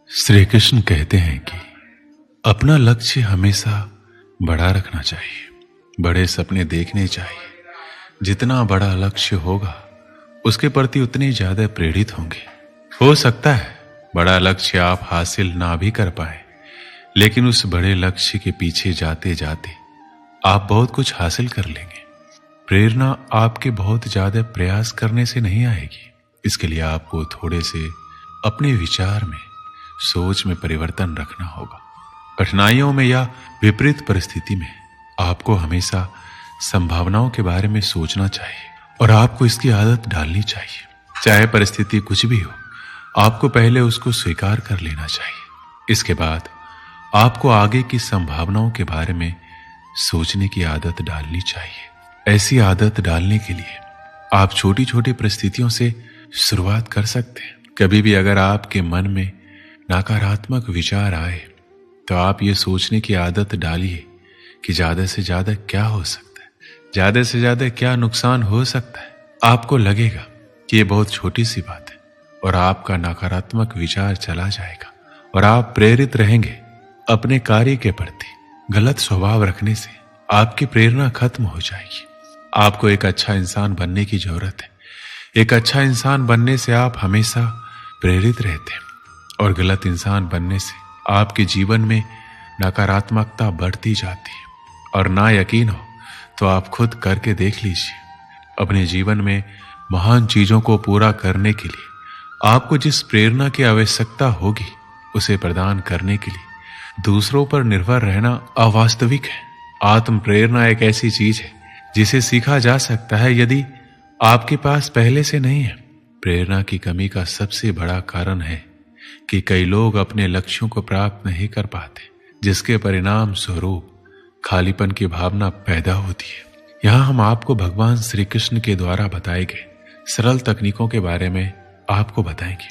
श्री कृष्ण कहते हैं कि अपना लक्ष्य हमेशा बड़ा रखना चाहिए, बड़े सपने देखने चाहिए। जितना बड़ा लक्ष्य होगा उसके प्रति उतने ज्यादा प्रेरित होंगे। हो सकता है बड़ा लक्ष्य आप हासिल ना भी कर पाए, लेकिन उस बड़े लक्ष्य के पीछे जाते जाते आप बहुत कुछ हासिल कर लेंगे। प्रेरणा आपके बहुत ज्यादा प्रयास करने से नहीं आएगी। इसके लिए आपको थोड़े से अपने विचार में, सोच में परिवर्तन रखना होगा। कठिनाइयों में या विपरीत परिस्थिति में आपको हमेशा संभावनाओं के बारे में सोचना चाहिए और आपको इसकी आदत डालनी चाहिए। चाहे परिस्थिति कुछ भी हो, आपको पहले उसको स्वीकार कर लेना चाहिए। इसके बाद आपको आगे की संभावनाओं के बारे में सोचने की आदत डालनी चाहिए। ऐसी आदत डालने के लिए आप छोटी छोटी परिस्थितियों से शुरुआत कर सकते हैं। कभी भी अगर आपके मन में नकारात्मक विचार आए तो आप ये सोचने की आदत डालिए कि ज्यादा से ज्यादा क्या हो सकता है, ज्यादा से ज्यादा क्या नुकसान हो सकता है। आपको लगेगा कि ये बहुत छोटी सी बात है और आपका नकारात्मक विचार चला जाएगा और आप प्रेरित रहेंगे। अपने कार्य के प्रति गलत स्वभाव रखने से आपकी प्रेरणा खत्म हो जाएगी। आपको एक अच्छा इंसान बनने की जरूरत है। एक अच्छा इंसान बनने से आप हमेशा प्रेरित रहते हैं और गलत इंसान बनने से आपके जीवन में नकारात्मकता बढ़ती जाती है। और ना यकीन हो तो आप खुद करके देख लीजिए। अपने जीवन में महान चीजों को पूरा करने के लिए आपको जिस प्रेरणा की आवश्यकता होगी उसे प्रदान करने के लिए दूसरों पर निर्भर रहना अवास्तविक है। आत्म प्रेरणा एक ऐसी चीज है जिसे सीखा जा सकता है यदि आपके पास पहले से नहीं है। प्रेरणा की कमी का सबसे बड़ा कारण है कि कई लोग अपने लक्ष्यों को प्राप्त नहीं कर पाते, जिसके परिणाम स्वरूप खालीपन की भावना पैदा होती है। यहाँ हम आपको भगवान श्री कृष्ण के द्वारा बताए गए सरल तकनीकों के बारे में आपको बताएंगे,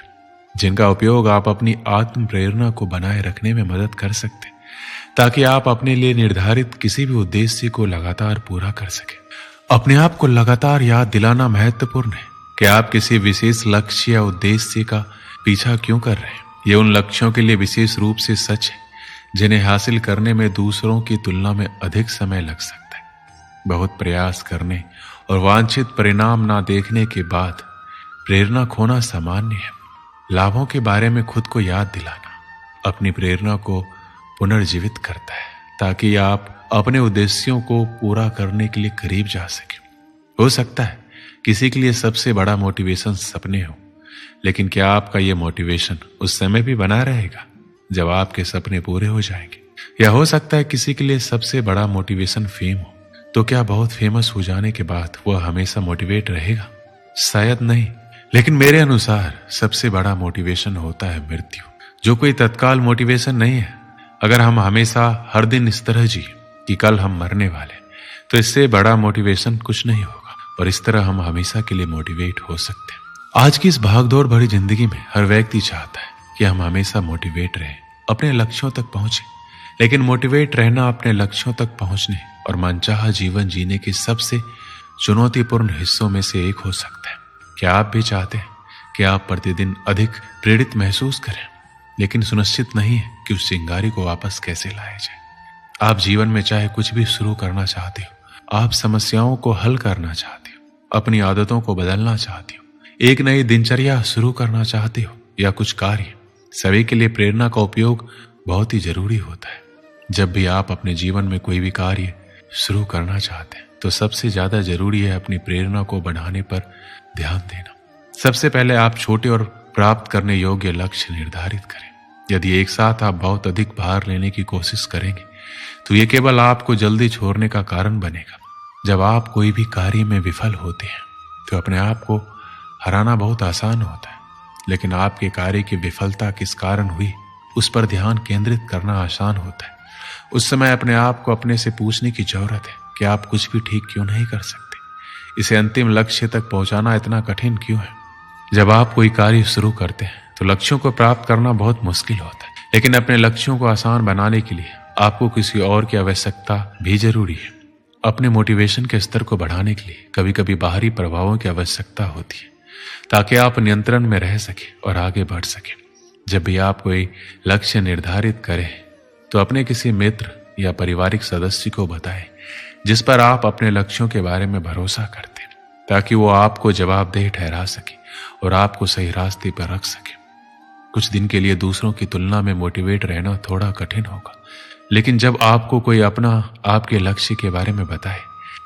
जिनका उपयोग आप अपनी आत्म प्रेरणा को बनाए रखने में मदद कर सकते हैं, ताकि आप अपने लिए निर्धारित किसी भी उद्देश्य को लगातार पूरा कर सके। अपने आप को लगातार याद दिलाना महत्वपूर्ण है कि आप किसी विशेष लक्ष्य या उद्देश्य का पीछा क्यों कर रहे हैं। ये उन लक्ष्यों के लिए विशेष रूप से सच है जिन्हें हासिल करने में दूसरों की तुलना में अधिक समय लग सकता है। बहुत प्रयास करने और वांछित परिणाम ना देखने के बाद प्रेरणा खोना सामान्य है। लाभों के बारे में खुद को याद दिलाना अपनी प्रेरणा को पुनर्जीवित करता है, ताकि आप अपने उद्देश्यों को पूरा करने के लिए करीब जा सके। हो सकता है किसी के लिए सबसे बड़ा मोटिवेशन सपने हो, लेकिन क्या आपका यह मोटिवेशन उस समय भी बना रहेगा जब आपके सपने पूरे हो जाएंगे? या हो सकता है किसी के लिए सबसे बड़ा मोटिवेशन फेम हो, तो क्या बहुत फेमस हो जाने के बाद वह हमेशा मोटिवेट रहेगा? शायद नहीं। लेकिन मेरे अनुसार सबसे बड़ा मोटिवेशन होता है मृत्यु, जो कोई तत्काल मोटिवेशन नहीं है। अगर हम हमेशा हर दिन इस तरह जिए कि कल हम मरने वाले, तो इससे बड़ा मोटिवेशन कुछ नहीं होगा और इस तरह हम हमेशा के लिए मोटिवेट हो सकते हैं। आज की इस भागदौड़ भरी जिंदगी में हर व्यक्ति चाहता है कि हम हमेशा मोटिवेट रहें, अपने लक्ष्यों तक पहुंचे। लेकिन मोटिवेट रहना अपने लक्ष्यों तक पहुंचने और मनचाहा जीवन जीने के सबसे चुनौतीपूर्ण हिस्सों में से एक हो सकता है। क्या आप भी चाहते हैं कि आप प्रतिदिन अधिक प्रेरित महसूस करें, लेकिन सुनिश्चित नहीं है कि उस चिंगारी को वापस कैसे लाया जाए? आप जीवन में चाहे कुछ भी शुरू करना चाहते हो, आप समस्याओं को हल करना चाहते हो, अपनी आदतों को बदलना चाहते हो, एक नई दिनचर्या शुरू करना चाहते हो या कुछ कार्य, सभी के लिए प्रेरणा का उपयोग बहुत ही जरूरी होता है। जब भी आप अपने जीवन में कोई भी कार्य शुरू करना चाहते हैं तो सबसे ज्यादा जरूरी है अपनी प्रेरणा को बढ़ाने पर ध्यान देना। सबसे पहले आप छोटे और प्राप्त करने योग्य लक्ष्य निर्धारित करें। यदि एक साथ आप बहुत अधिक भार लेने की कोशिश करेंगे तो ये केवल आपको जल्दी छोड़ने का कारण बनेगा। जब आप कोई भी कार्य में विफल होते हैं तो अपने आप को हराना बहुत आसान होता है, लेकिन आपके कार्य की विफलता किस कारण हुई उस पर ध्यान केंद्रित करना आसान होता है। उस समय अपने आप को अपने से पूछने की जरूरत है कि आप कुछ भी ठीक क्यों नहीं कर सकते। इसे अंतिम लक्ष्य तक पहुंचाना इतना कठिन क्यों है? जब आप कोई कार्य शुरू करते हैं तो लक्ष्यों को प्राप्त करना बहुत मुश्किल होता है, लेकिन अपने लक्ष्यों को आसान बनाने के लिए आपको किसी और की आवश्यकता भी जरूरी है। अपने मोटिवेशन के स्तर को बढ़ाने के लिए कभी कभी बाहरी प्रभावों की आवश्यकता होती है, ताकि आप नियंत्रण में रह सके और आगे बढ़ सके। जब भी आप कोई लक्ष्य निर्धारित करें तो अपने किसी मित्र या पारिवारिक सदस्य को बताएं जिस पर आप अपने लक्ष्यों के बारे में भरोसा करते हैं, ताकि वो आपको जवाबदेह ठहरा सके और आपको सही रास्ते पर रख सके। कुछ दिन के लिए दूसरों की तुलना में मोटिवेट रहना थोड़ा कठिन होगा, लेकिन जब आपको कोई अपना आपके लक्ष्य के बारे में बताए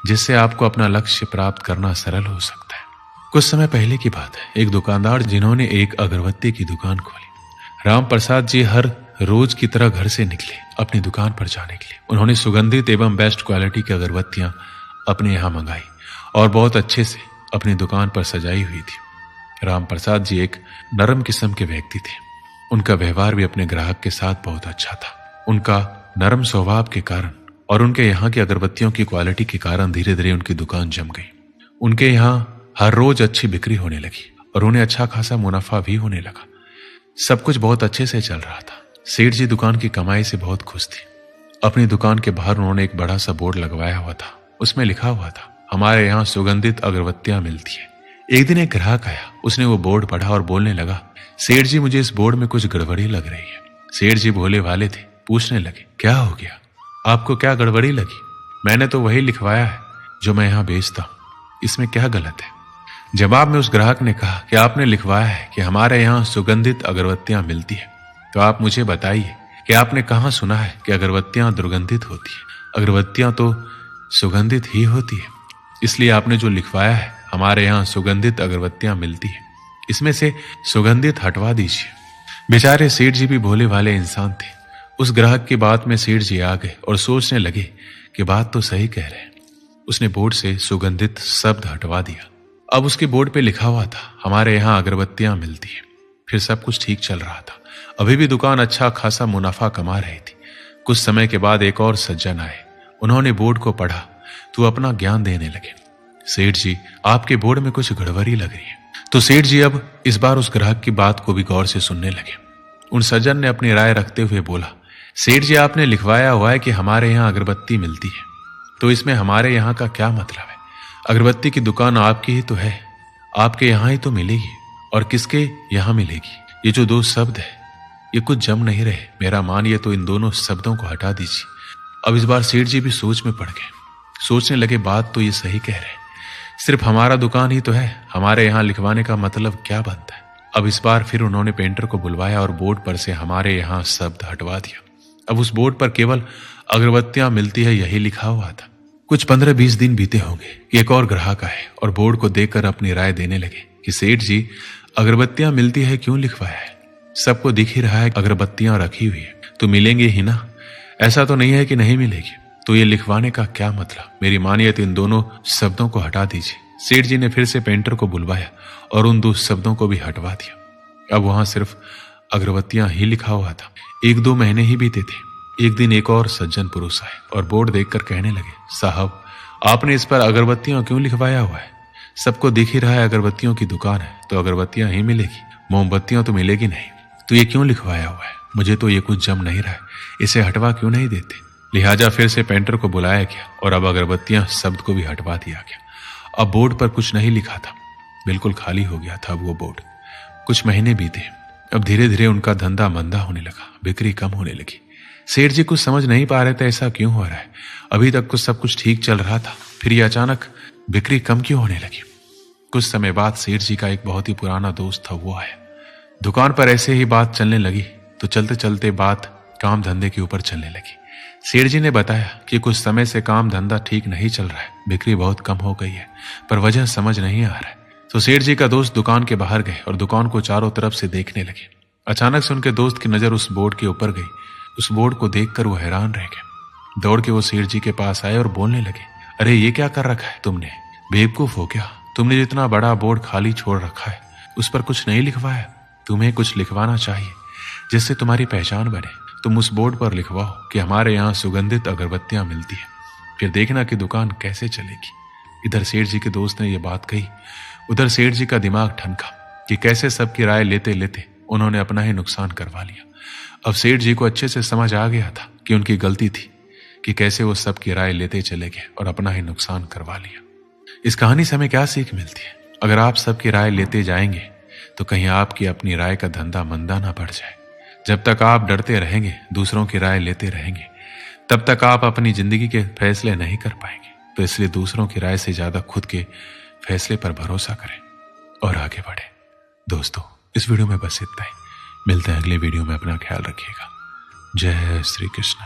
जिससे आपको अपना लक्ष्य प्राप्त करना सरल हो सकता है। कुछ समय पहले की बात है, एक दुकानदार जिन्होंने एक अगरबत्ती की दुकान खोली, राम प्रसाद जी हर रोज की तरह घर से निकले अपनी दुकान पर जाने के लिए। उन्होंने सुगंधित एवं बेस्ट क्वालिटी की अगरबत्तियां अपने यहाँ मंगाई और बहुत अच्छे से अपनी दुकान पर सजाई हुई थी। राम प्रसाद जी एक नरम किस्म के व्यक्ति थे। उनका व्यवहार भी अपने ग्राहक के साथ बहुत अच्छा था। उनका नरम स्वभाव के कारण और उनके यहाँ की अगरबत्तियों की क्वालिटी के कारण धीरे धीरे उनकी दुकान जम गई। उनके यहाँ हर रोज अच्छी बिक्री होने लगी और उन्हें अच्छा खासा मुनाफा भी होने लगा। सब कुछ बहुत अच्छे से चल रहा था। सेठ जी दुकान की कमाई से बहुत खुश थे। अपनी दुकान के बाहर उन्होंने एक बड़ा सा बोर्ड लगवाया हुआ था। उसमें लिखा हुआ था, हमारे यहाँ सुगंधित अगरबत्तियां मिलती है। एक दिन एक ग्राहक आया, उसने वो बोर्ड पढ़ा और बोलने लगा, सेठ जी मुझे इस बोर्ड में कुछ गड़बड़ी लग रही है। सेठ जी भोले वाले थे, पूछने लगे, क्या हो गया, आपको क्या गड़बड़ी लगी? मैंने तो वही लिखवाया है जो मैं यहाँ बेचता हूँ, इसमें क्या गलत है? जवाब में उस ग्राहक ने कहा कि आपने लिखवाया है कि हमारे यहाँ सुगंधित अगरबत्तियां मिलती है, तो आप मुझे बताइए कि आपने कहाँ सुना है कि अगरबत्तियां दुर्गंधित होती है? अगरबत्तियां तो सुगंधित ही होती है, इसलिए आपने जो लिखवाया है हमारे यहाँ सुगंधित अगरबत्तियां मिलती है, इसमें से सुगंधित हटवा दीजिए। बेचारे सेठ जी भी भोले भाले इंसान थे। उस ग्राहक की बात में सेठ जी आ गए और सोचने लगे कि बात तो सही कह रहे हैं। उसने बोर्ड से सुगंधित शब्द हटवा दिया। अब उसके बोर्ड पे लिखा हुआ था, हमारे यहाँ अगरबत्तियां मिलती है। फिर सब कुछ ठीक चल रहा था। अभी भी दुकान अच्छा खासा मुनाफा कमा रही थी। कुछ समय के बाद एक और सज्जन आए। उन्होंने बोर्ड को पढ़ा तो अपना ज्ञान देने लगे। सेठ जी, आपके बोर्ड में कुछ गड़बड़ी लग रही है। तो सेठ जी अब इस बार उस ग्राहक की बात को भी गौर से सुनने लगे। उन सज्जन ने अपनी राय रखते हुए बोला, सेठ जी आपने लिखवाया हुआ है कि हमारे यहाँ अगरबत्ती मिलती है, तो इसमें हमारे यहाँ का क्या मतलब है? अगरबत्ती की दुकान आपकी ही तो है, आपके यहाँ ही तो मिलेगी, और किसके यहाँ मिलेगी? ये जो दो शब्द है ये कुछ जम नहीं रहे। मेरा मानिए तो इन दोनों शब्दों को हटा दीजिए। अब इस बार सेठ जी भी सोच में पड़ गए। सोचने लगे, बात तो ये सही कह रहे हैं, सिर्फ हमारा दुकान ही तो है, हमारे यहाँ लिखवाने का मतलब क्या बनता है? अब इस बार फिर उन्होंने पेंटर को बुलवाया और बोर्ड पर से हमारे यहाँ शब्द हटवा दिया। अब उस बोर्ड पर केवल अगरबत्तियां मिलती है यही लिखा हुआ था। कुछ 15-20 दिन बीते होंगे कि एक और ग्राहक आए और बोर्ड को देखकर अपनी राय देने लगे कि सेठ जी अगरबत्तियां मिलती है क्यों लिखवाया है? सबको दिख ही रहा है अगरबत्तियां रखी हुई है तो मिलेंगे ही ना, ऐसा तो नहीं है कि नहीं मिलेगी। तो ये लिखवाने का क्या मतलब? मेरी मानिए तो इन दोनों शब्दों को हटा दीजिए। सेठ जी ने फिर से पेंटर को बुलवाया और उन दो शब्दों को भी हटवा दिया। अब वहां सिर्फ अगरबत्तियां ही लिखा हुआ था। 1-2 महीने ही बीते थे। एक दिन एक और सज्जन पुरुष आए और बोर्ड देखकर कहने लगे, साहब आपने इस पर अगरबत्तियां क्यों लिखवाया हुआ है? सबको दिख ही रहा है अगरबत्तियों की दुकान है तो अगरबत्तियां ही मिलेगी, मोमबत्तियां तो मिलेगी नहीं। तो ये क्यों लिखवाया हुआ है? मुझे तो ये कुछ जम नहीं रहा है, इसे हटवा क्यों नहीं देते? लिहाजा फिर से पेंटर को बुलाया गया और अब अगरबत्तियां शब्द को भी हटवा दिया गया। अब बोर्ड पर कुछ नहीं लिखा था, बिल्कुल खाली हो गया था वो बोर्ड। कुछ महीने बीते। अब धीरे धीरे उनका धंधा मंदा होने लगा, बिक्री कम होने लगी। सेठ जी कुछ समझ नहीं पा रहे थे ऐसा क्यों हो रहा है। अभी तक कुछ सब कुछ ठीक चल रहा था, फिर ये अचानक बिक्री कम क्यों होने लगी? कुछ समय बाद सेठ जी का एक बहुत ही पुराना दोस्त था, वो आया। दुकान पर ऐसे ही बात चलने लगी तो चलते चलते बात काम धंधे के ऊपर चलने लगी। सेठ जी ने बताया कि कुछ समय से काम धंधा ठीक नहीं चल रहा है, बिक्री बहुत कम हो गई है, पर वजह समझ नहीं आ रहा है। तो सेठ जी का दोस्त दुकान के बाहर गए और दुकान को चारों तरफ से देखने लगे। अचानक से उनके दोस्त की नजर उस बोर्ड के ऊपर गई। उस बोर्ड को देखकर वो हैरान रह गए। दौड़ के वो सेठ जी के पास आए और बोलने लगे, अरे ये क्या कर रखा है तुमने? बेवकूफ हो क्या? तुमने जितना बड़ा बोर्ड खाली छोड़ रखा है उस पर कुछ नहीं लिखवाया। तुम्हें कुछ लिखवाना चाहिए जिससे तुम्हारी पहचान बने। तुम उस बोर्ड पर लिखवाओ कि हमारे यहाँ सुगंधित अगरबत्तियां मिलती है, फिर देखना कि दुकान कैसे चलेगी। इधर सेठ जी के दोस्त ने यह बात कही, उधर सेठ जी का दिमाग ठनका कि कैसे सबकी राय लेते लेते उन्होंने अपना ही नुकसान करवा लिया। अब सेठ जी को अच्छे से समझ आ गया था कि उनकी गलती थी कि कैसे वो सबकी राय लेते चले गए और अपना ही नुकसान करवा लिया। इस कहानी से हमें क्या सीख मिलती है? अगर आप सबकी राय लेते जाएंगे तो कहीं आपकी अपनी राय का धंधा मंदा ना पड़ जाए। जब तक आप डरते रहेंगे, दूसरों की राय लेते रहेंगे, तब तक आप अपनी जिंदगी के फैसले नहीं कर पाएंगे। तो इसलिए दूसरों की राय से ज्यादा खुद के फैसले पर भरोसा करें और आगे बढ़ें। दोस्तों, इस वीडियो में बस इतना ही। मिलते हैं अगले वीडियो में। अपना ख्याल रखिएगा। जय श्री कृष्ण।